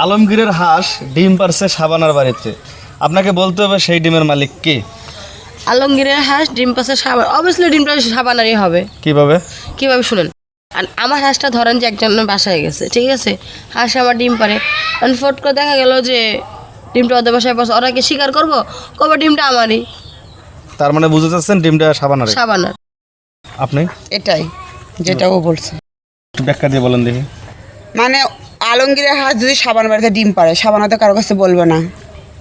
আলমগীরের হাঁস ডিম পারছে শাবানার বাড়িতে, আপনাকে বলতে হবে সেই ডিমের মালিক কে। আলমগীরের হাঁস ডিম পাশে সাবান, অবভিয়াসলি ডিমটা সাবানারই হবে। কিভাবে? কিভাবে শুনেন, আর আমার হাঁসটা ধরেন যে একজনের বাসায় গেছে, ঠিক আছে, হাঁস আমার ডিম পারে, ফট করে দেখা গেল যে ডিমটা ওদের বাসায় পড়ছে, ওরা কি স্বীকার করবো? কবে ডিমটা আমারই। তার মানে বুঝতে চাচ্ছেন ডিমটা শাবানার। সাবানার। আপনি এটাই যেটা ও বলছে, একটু ব্যাখ্যা দিয়ে বলেন দেখি। মানে আলমগীরের হাঁস যদি সাবান বাড়িতে ডিম পারে, সাবানা তো কারো কাছে বলবে না,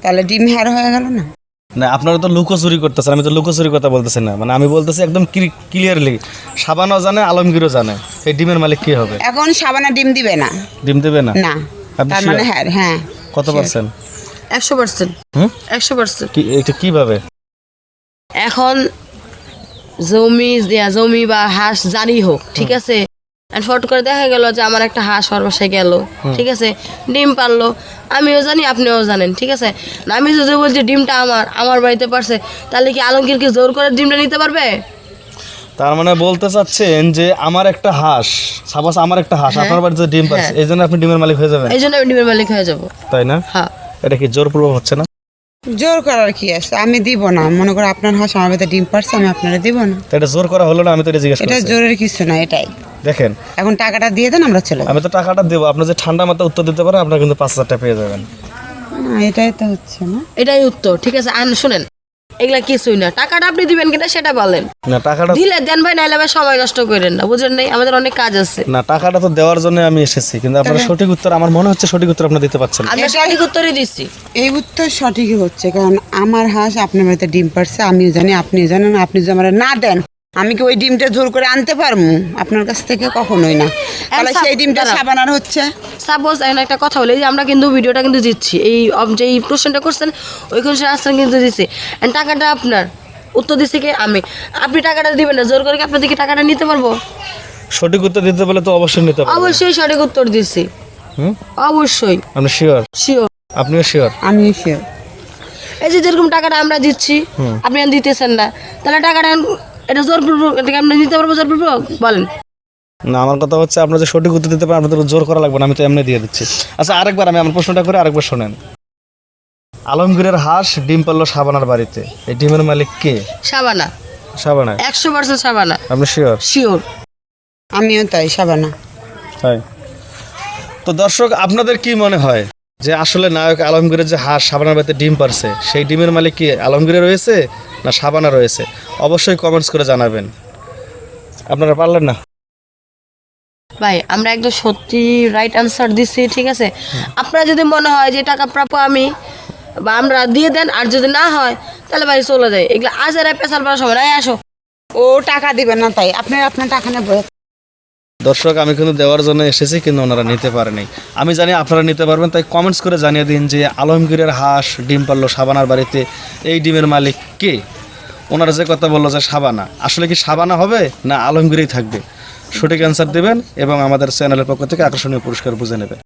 তাহলে ডিম হ্যার হয়ে গেল না। না, আপনারা তো লুকোচুরি করতেছেন, আমি তো লুকোচুরি কথা বলতেছি না, মানে আমি বলতেছি একদম ক্লিয়ারলি, শাবানাও জানে আলমগীরও জানে এই ডিমের মালিক কে হবে। এখন সাবানা ডিম দিবে না। ডিম দেবে না? না, আপনি তার মানে হ্যাঁ। হ্যাঁ, কত পার্সেন্ট? 100%। হুম, 100%। এটা কিভাবে? এখন জমি বা হাঁস জানি হোক, ঠিক আছে, ফট করে দেখা গেল যে আমার একটা হাঁস ওর বাসায় গেল, ঠিক আছে, ডিম পারলো, আমিও জানি আপনিও জানেন, ঠিক আছে, না আমি যদি বলছি ডিমটা আমার বাড়িতে পারছে, তাহলে কি আলমগীরকে জোর করে ডিমটা নিতে পারবে? তার মানে বলতে চাচ্ছেন যে আমার একটা হাঁস, সাপোজ আমার একটা হাঁস আপনার বাড়িতে ডিম পাচ্ছে, এই জন্য আপনি ডিমের মালিক হয়ে যাবেন? এই জন্য আমি ডিমের মালিক হয়ে যাবো। তাই না? হ্যাঁ। এটা কি জোরপূর্বক হচ্ছে না? জোর করার কি আছে? আমি দিব না, মনে করো আপনার হাঁস আমার বাড়িতে ডিম পারছে, আমি আপনারা দিব না। তো এটা জোর করা হলো না? আমি তো এটা জিজ্ঞেস এটা করছি। জোরের কিছু না, এটাই। দেখেন, এখন টাকাটা দিয়ে দেন, আমরা চলে যাবো। আমি তো টাকাটা দেবো, আপনি যে ঠান্ডা মাথায় উত্তর দিতে পারেন, আপনার কিন্তু 5,000 টাকা পেয়ে যাবেন। না, এটাই তো হচ্ছে না। এটাই উত্তর, ঠিক আছে। শুনেন, এগুলা কিছুই না, টাকাটা আপনি দিবেন কিনা সেটা বলেন। না, টাকাটা দিলে দেন ভাই, নাইলে ভাই সময় নষ্ট করেন না, বুঝেন নাই, আমাদের অনেক কাজ আছে। না, টাকাটা তো দেওয়ার জন্য আমি এসেছি, কিন্তু আপনার সঠিক উত্তর, আমার মনে হচ্ছে সঠিক উত্তর আপনি দিতে পারছেন না। আমি সঠিক উত্তরই দিচ্ছি। এই উত্তর সঠিকই হচ্ছে, কারণ আমার হাঁস আপনার বাড়িতে ডিম পারছে, আমিও জানি আপনিও জানেন। আপনি যদি আমার না দেন, আমি কি ওই ডিমটা জোর করে আনতে পারবো আপনার কাছ থেকে? কখনোই না। তাহলে সেই ডিমটা সাবানার হচ্ছে। সাপোজ এখন একটা কথা বলি, যে আমরা কিন্তু ভিডিওটা কিন্তু দিচ্ছি, যে এই প্রশ্নটা করছেন ওইখানে সে আসছেন কিন্তু দিচ্ছি, টাকাটা আপনার, উত্তর দিচ্ছি কি আমি, আপনি টাকাটা দিবেন না, জোর করে কি আপনার থেকে টাকাটা নিতে পারবো? সঠিক উত্তর দিতে বলে তো অবশ্যই নিতে পারবেন। অবশ্যই সঠিক উত্তর দিচ্ছি। অবশ্যই। আপনি শিওর? শিওর। আপনিও শিওর? আমিও শিওর। এই যে যেরকম টাকাটা আমরা দিচ্ছি, আপনি আর দিতেছেন না, তাহলে টাকাটা এটা জোরপূর্বক, এটাকে আমরা নিতে পারবো জোরপূর্বক? বলেন। না, আমার কথা হচ্ছে আপনার যে সঠিক উত্তর দিতে পারেন, আপনাদের জোর করা লাগবে না, আমি তো এমনি দিয়ে দিচ্ছি। আচ্ছা, আরেকবার আমি আমার প্রশ্নটা করে আরেকবার শোনেন। আলমগীরের হাঁস ডিম পারলো শাবানার বাড়িতে, এই ডিমের মালিক কে? সাবানা। শাবানা? 100% সাবানা। আপনি শিওর? শিওর। আমিও তাই, সাবানা। তাই তো দর্শক, আপনাদের কি মনে হয় যে আসলে নায়ক আলমগীরের যে হাঁস শাবানার বাড়িতে ডিম পারছে, সেই ডিমের মালিক কি আলমগীরে রয়েছে না শাবানা রয়েছে? অবশ্যই কমেন্টস করে জানাবেন। আপনারা পারলেন না ভাই, আমরা একদম সত্যি রাইট আনসার দিচ্ছি, ঠিক আছে। আপনার যদি মনে হয় যে টাকা প্রাপ্য আমি বা আমরা দিয়ে দেন, আর যদি না হয় তাহলে ভাই চলে যায়, এগুলো আজ আর পেশাল পড়ার সময় নাই, আসো। ও টাকা দিবেন না, তাই আপনার টাকা নেবো। দর্শক, আমি কিন্তু দেওয়ার জন্য এসেছি, কিন্তু ওনারা নিতে পারেনি। আমি জানি আপনারা নিতে পারবেন, তাই কমেন্টস করে জানিয়ে দিন যে আলমগীরের হাঁস ডিম পারলো শাবানার বাড়িতে, এই ডিমের মালিক কে? ওনারা যে কথা বললো যে শাবানা, আসলে কি শাবানা হবে না আলমগীরই থাকবে? সঠিক অ্যান্সার দেবেন এবং আমাদের চ্যানেলের পক্ষ থেকে আকর্ষণীয় পুরস্কার বুঝে নেবেন।